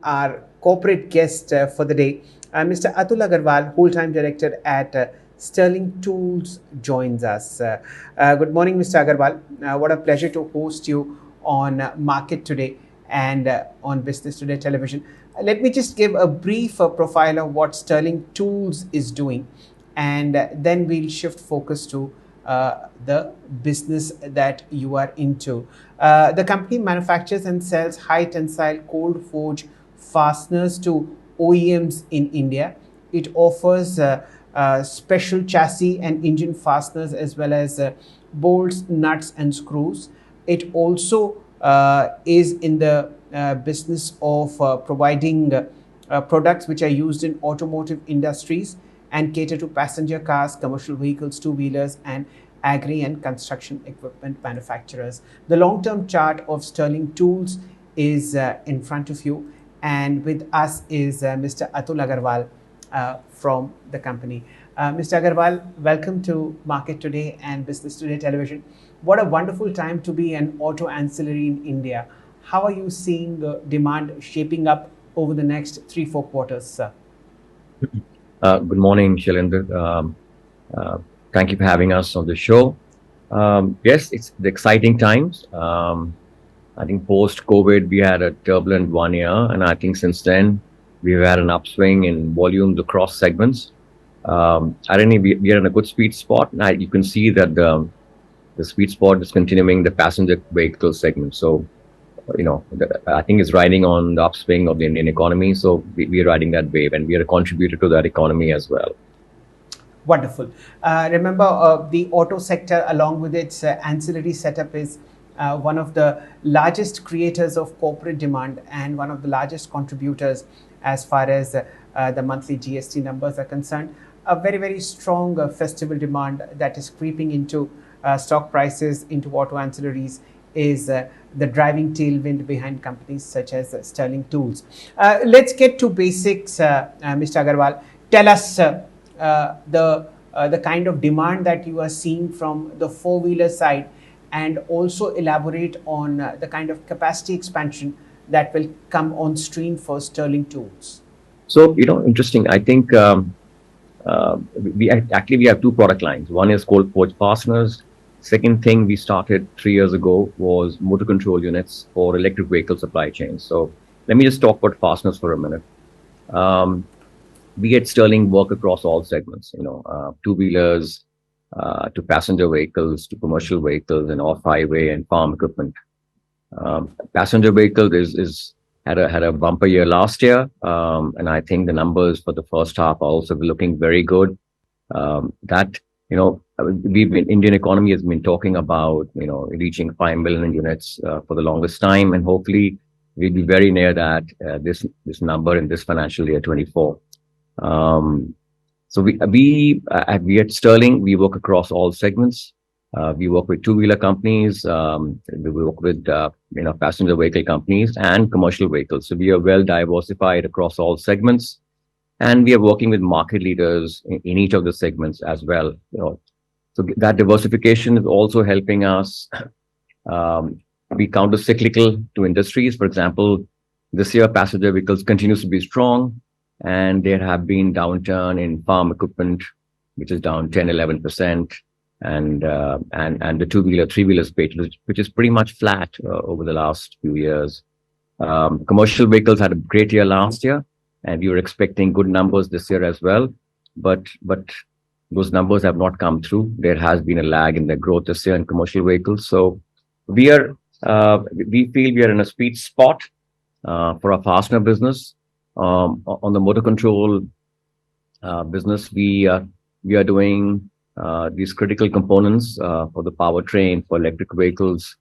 our corporate guest for the day, Mr. Atul Aggarwal, full-time director at Sterling Tools, joins us. Good morning, Mr. Aggarwal. What a pleasure to host you on Market Today and on Business Today Television. Let me just give a brief profile of what Sterling Tools is doing, and then we'll shift focus to the business that you are into. The company manufactures and sells high tensile cold forge fasteners to OEMs in India. It offers special chassis and engine fasteners as well as bolts, nuts, and screws. It also is in the business of providing products which are used in automotive industries and cater to passenger cars, commercial vehicles, two-wheelers, and agri and construction equipment manufacturers. The long-term chart of Sterling Tools is in front of you, and with us is Mr. Atul Aggarwal from the company. Mr. Aggarwal, welcome to Market Today and Business Today Television. What a wonderful time to be an auto ancillary in India. How are you seeing demand shaping up over the next 3-4 quarters, sir? Good morning, Shailendra. Thank you for having us on the show. Yes, it's the exciting times. I think post-COVID, we had a turbulent 1 year, and I think since then, we've had an upswing in volumes across segments. I think we are in a good sweet spot. Now, you can see that the sweet spot is continuing the passenger vehicle segment. So, I think it's riding on the upswing of the Indian economy. So we are riding that wave, and we are a contributor to that economy as well. Wonderful. Remember, the auto sector, along with its ancillary setup, is one of the largest creators of corporate demand and one of the largest contributors as far as the monthly GST numbers are concerned. A very, very strong festival demand that is creeping into stock prices, into auto ancillaries, is the driving tailwind behind companies such as Sterling Tools. Let's get to basics, Mr. Aggarwal. Tell us the kind of demand that you are seeing from the four-wheeler side, and also elaborate on the kind of capacity expansion that will come on stream for Sterling Tools. So, interesting. I think we have two product lines. One is cold forge fasteners. Second thing we started 3 years ago was motor control units for electric vehicle supply chains. So let me just talk about fasteners for a minute. We at Sterling work across all segments, two-wheelers to passenger vehicles to commercial vehicles and off-highway and farm equipment. Passenger vehicle is had a bumper year last year, and I think the numbers for the first half are also looking very good. Indian economy has been talking about reaching 5 million units for the longest time, and hopefully we'll be very near that this number in this financial year 24. So we at Sterling, we work across all segments. We work with two-wheeler companies. We work with passenger vehicle companies and commercial vehicles. So we are well diversified across all segments, and we are working with market leaders in each of the segments as well. So that diversification is also helping us be counter-cyclical to industries. For example, this year passenger vehicles continues to be strong, and there have been downturn in farm equipment, which is down 10-11%, and the two-wheeler, three-wheeler space, which is pretty much flat over the last few years. Commercial vehicles had a great year last year, and we were expecting good numbers this year as well, but those numbers have not come through. There has been a lag in the growth this year in commercial vehicles. So we feel we are in a sweet spot for our fastener business. On the motor control business, we are doing these critical components for the powertrain for electric vehicles.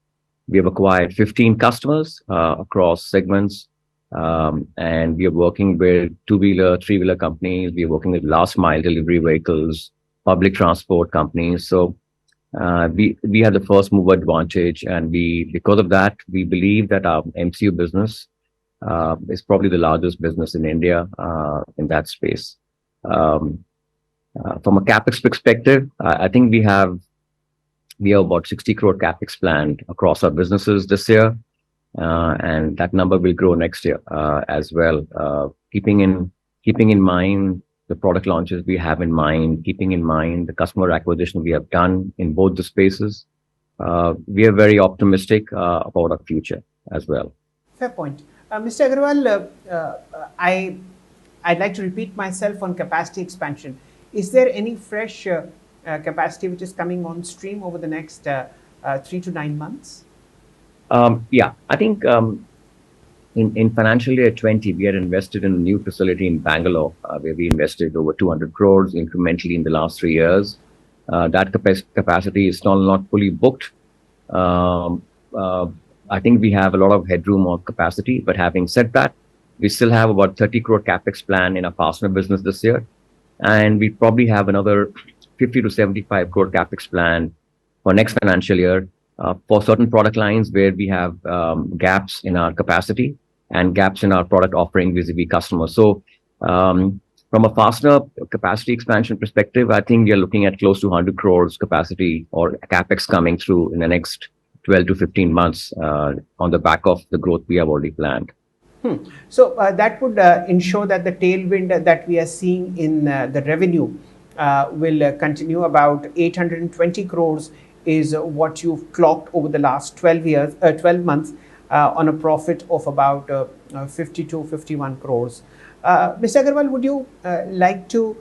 We have acquired 15 customers across segments, and we are working with two-wheeler, three-wheeler companies. We are working with last mile delivery vehicles, public transport companies. So we have the first mover advantage, and because of that, we believe that our MCU business is probably the largest business in India in that space. From a capex perspective, I think we have about 60 crore capex planned across our businesses this year. and that number will grow next year as well. Keeping in mind the product launches we have in mind, keeping in mind the customer acquisition we have done in both the spaces, we are very optimistic about our future as well. Fair point. Mr. Aggarwal, I'd like to repeat myself on capacity expansion. Is there any fresh capacity which is coming on stream over the next 3 to 9 months? Yeah, I think in financial year 20, we had invested in a new facility in Bangalore, where we invested over 200 crores incrementally in the last 3 years. That capacity is still not fully booked. Um, uh, I think we have a lot of headroom on capacity, but having said that, we still have about 30 crore capex plan in our fastener business this year, and we probably have another 50 to 75 crore capex plan for next financial year for certain product lines where we have gaps in our capacity and gaps in our product offering vis-a-vis customers. So, from a fastener capacity expansion perspective, I think we are looking at close to 100 crores capacity or capex coming through in the next 12 to 15 months on the back of the growth we have already planned. So that would ensure that the tailwind that we are seeing in the revenue will continue. About 820 crores is what you've clocked over the last 12 months on a profit of about 52, 51 crores. Mr. Aggarwal, would you like to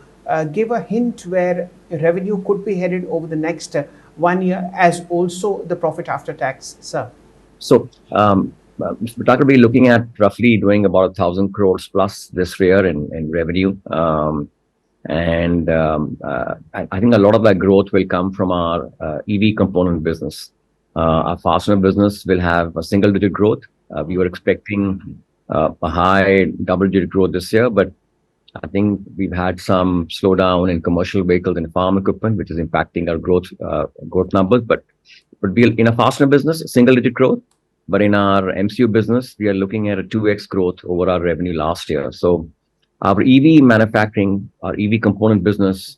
give a hint where revenue could be headed over the next 1 year, as also the profit after tax, sir? So, Mr. Bhatnagar will be looking at roughly doing about 1,000 crores plus this year in revenue. I think a lot of that growth will come from our EV component business. Our fastener business will have a single digit growth. We were expecting a high double digit growth this year, but I think we've had some slowdown in commercial vehicles and farm equipment, which is impacting our growth numbers. But in a fastener business, single digit growth. But in our MCU business, we are looking at a 2x growth over our revenue last year. So our EV manufacturing, our EV component business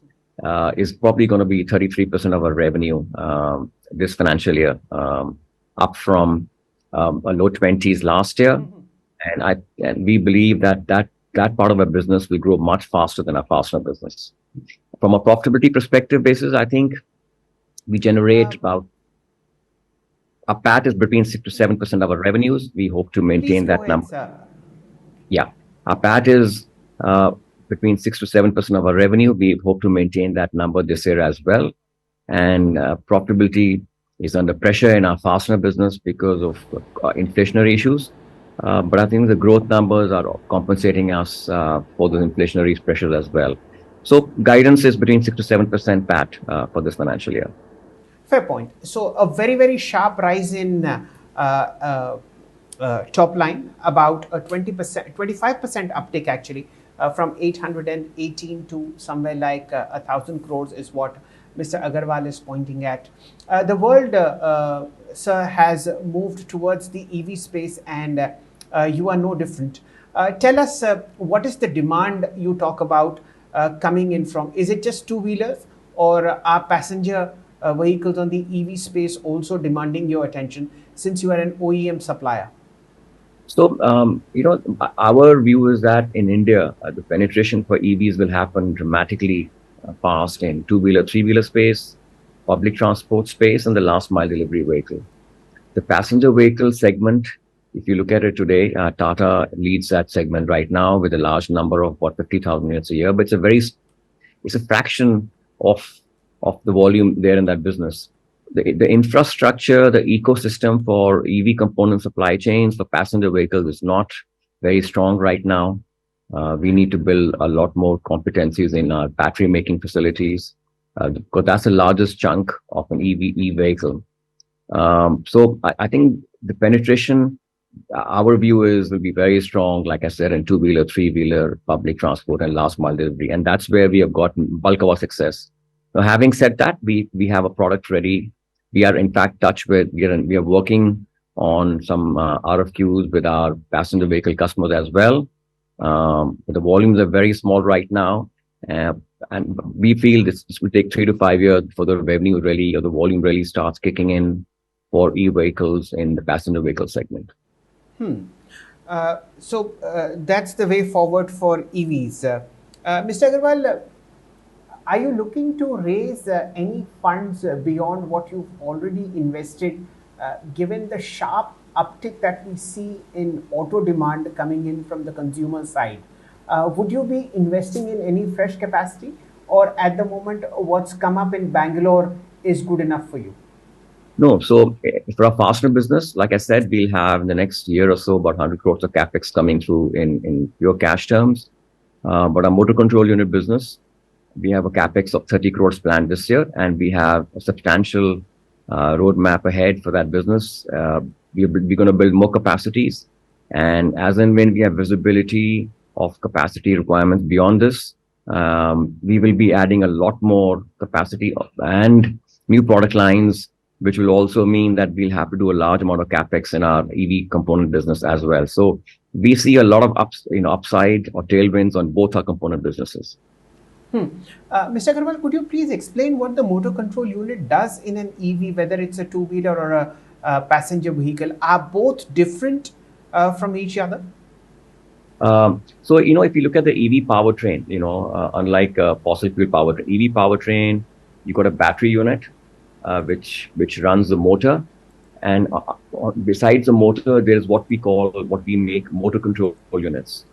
is probably going to be 33% of our revenue this financial year, up from a low 20s last year. And we believe that part of our business will grow much faster than our fastener business. From a profitability perspective basis, I think we generate about our PAT is between 6 to 7% of our revenues. We hope to maintain that number. Yeah, our PAT is between 6 to 7% of our revenue. We hope to maintain that number this year as well. And profitability is under pressure in our fastener business because of inflationary issues. But I think the growth numbers are compensating us for the inflationary pressures as well. So guidance is between 6 to 7% PAT for this financial year. Fair point. So a very, very sharp rise in top line, about a 20%, 25% uptick actually, from 818 to somewhere like 1,000 crores is what Mr. Aggarwal is pointing at. The world, sir, has moved towards the EV space, and you are no different. Tell us, what is the demand you talk about coming in from? Is it just two-wheelers, or are passenger vehicles on the EV space also demanding your attention, since you are an OEM supplier? So, our view is that in India, the penetration for EVs will happen dramatically fast in two-wheeler, three-wheeler space, public transport space, and the last mile delivery vehicle. The passenger vehicle segment, if you look at it today, Tata leads that segment right now with a large number of 50,000 units a year, but it's a fraction of the volume there in that business. The infrastructure, the ecosystem for EV component supply chains for passenger vehicles is not very strong right now. We need to build a lot more competencies in our battery making facilities, because that's the largest chunk of an EV vehicle. So I think the penetration, our view is, will be very strong, like I said, in two-wheeler, three-wheeler, public transport, and last mile delivery. And that's where we have gotten bulk of our success. Now, having said that, we have a product ready. We are in fact we are working on some RFQs with our passenger vehicle customers as well. The volumes are very small right now, and we feel this will take 3 to 5 years for the revenue really, or the volume really starts kicking in for e-vehicles in the passenger vehicle segment. Hmm. That's the way forward for EVs. Mr. Agarwal, are you looking to raise any funds beyond what you've already invested, given the sharp uptick that we see in auto demand coming in from the consumer side? Would you be investing in any fresh capacity, or at the moment, what's come up in Bangalore is good enough for you? No, so for our fastener business, like I said, we'll have in the next year or so about 100 crores of capex coming through in pure cash terms. But our motor control unit business, we have a capex of 30 crores planned this year, and we have a substantial roadmap ahead for that business. We're going to build more capacities, and as and when we have visibility of capacity requirements beyond this, we will be adding a lot more capacity and new product lines, which will also mean that we'll have to do a large amount of capex in our EV component business as well. So we see a lot of upside or tailwinds on both our component businesses. Hmm. Mr. Agarwal, could you please explain what the motor control unit does in an EV, whether it's a two-wheeler or a passenger vehicle? Are both different from each other? So, if you look at the EV powertrain, unlike fossil fuel powertrain, EV powertrain, you got a battery unit, which runs the motor. And besides the motor, there's what we make motor control units.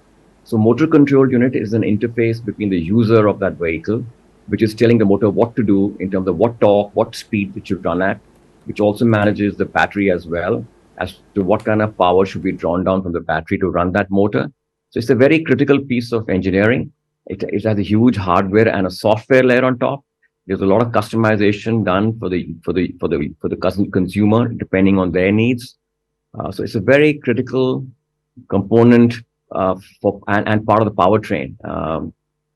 So motor control unit is an interface between the user of that vehicle, which is telling the motor what to do in terms of what torque, what speed it should run at, which also manages the battery as well as to what kind of power should be drawn down from the battery to run that motor. So it's a very critical piece of engineering. It has a huge hardware and a software layer on top. There's a lot of customization done for the consumer depending on their needs. So it's a very critical component and part of the powertrain.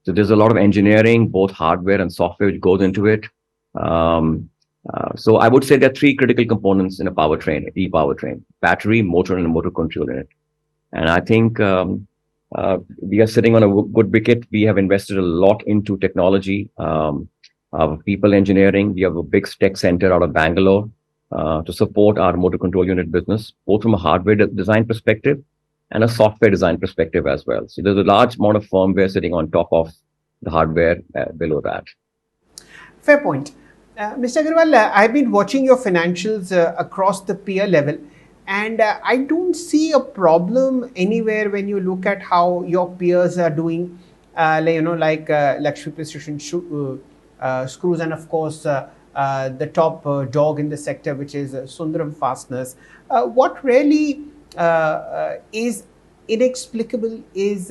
So there's a lot of engineering, both hardware and software, which goes into it. So I would say there are three critical components in a powertrain, e-powertrain: battery, motor, and a motor control unit. And I think we are sitting on a good wicket. We have invested a lot into technology, people engineering. We have a big tech center out of Bangalore to support our motor control unit business, both from a hardware design perspective and a software design perspective as well. So there's a large amount of firmware sitting on top of the hardware below that. Fair point. Mr. Agarwal, I've been watching your financials across the peer level, and I don't see a problem anywhere when you look at how your peers are doing, like Lakshmi Precision Screws, and of course, the top dog in the sector, which is Sundaram Fasteners. What really is inexplicable is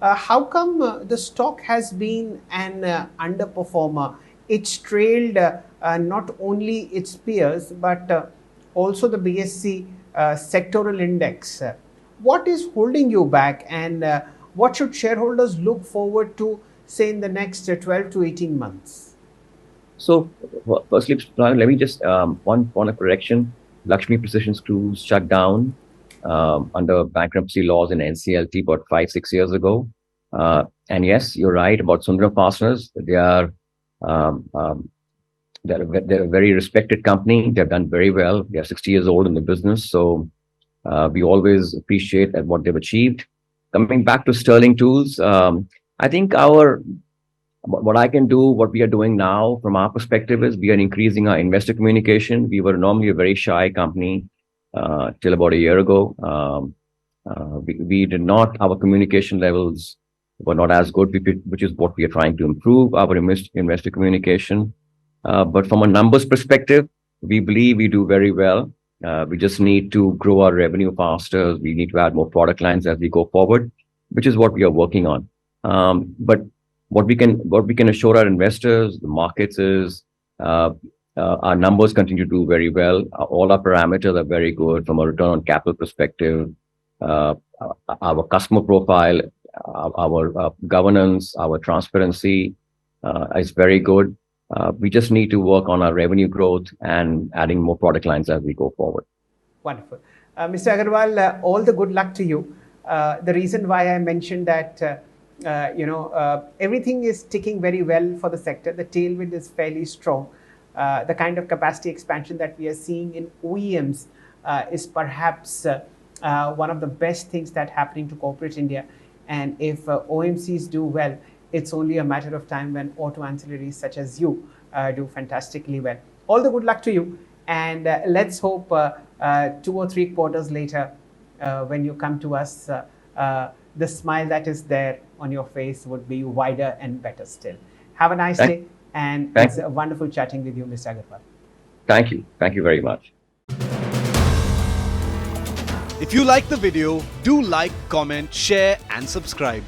how come the stock has been an underperformer. It's trailed not only its peers but also the BSC sectoral index. What is holding you back, and what should shareholders look forward to, say, in the next 12 to 18 months? So, firstly, let me just one point of correction. Lakshmi Precision Screws shut down under bankruptcy laws in NCLT about 5-6 years ago. And yes, you're right about Sundaram Fasteners. Um, um, they're a very respected company. They've done very well. They're 60 years old in the business, so we always appreciate at what they've achieved. Coming back to Sterling Tools, I think what I can do, what we are doing now from our perspective is we are increasing our investor communication. We were normally a very shy company till about a year ago. We did not, our communication levels were not as good, which is what we are trying to improve, our investor communication. But from a numbers perspective, we believe we do very well. We just need to grow our revenue faster. We need to add more product lines as we go forward, which is what we are working on. But what we can assure our investors, the markets is our numbers continue to do very well. All our parameters are very good from a return on capital perspective. Our customer profile, our governance, our transparency is very good. We just need to work on our revenue growth and adding more product lines as we go forward. Wonderful. Mr. Agarwal, all the good luck to you. The reason why I mentioned that, everything is ticking very well for the sector. The tailwind is fairly strong. The kind of capacity expansion that we are seeing in OEMs is perhaps one of the best things that happening to corporate India. And if OMCs do well, it's only a matter of time when auto ancillaries such as you do fantastically well. All the good luck to you. And let's hope 2 or 3 quarters later, when you come to us, the smile that is there on your face would be wider and better still. Have a nice Thank, day. And thank, it's wonderful chatting with you, Mr. Agarwal. thank you. Thank you very much. If you like the video, do like, comment, share and subscribe.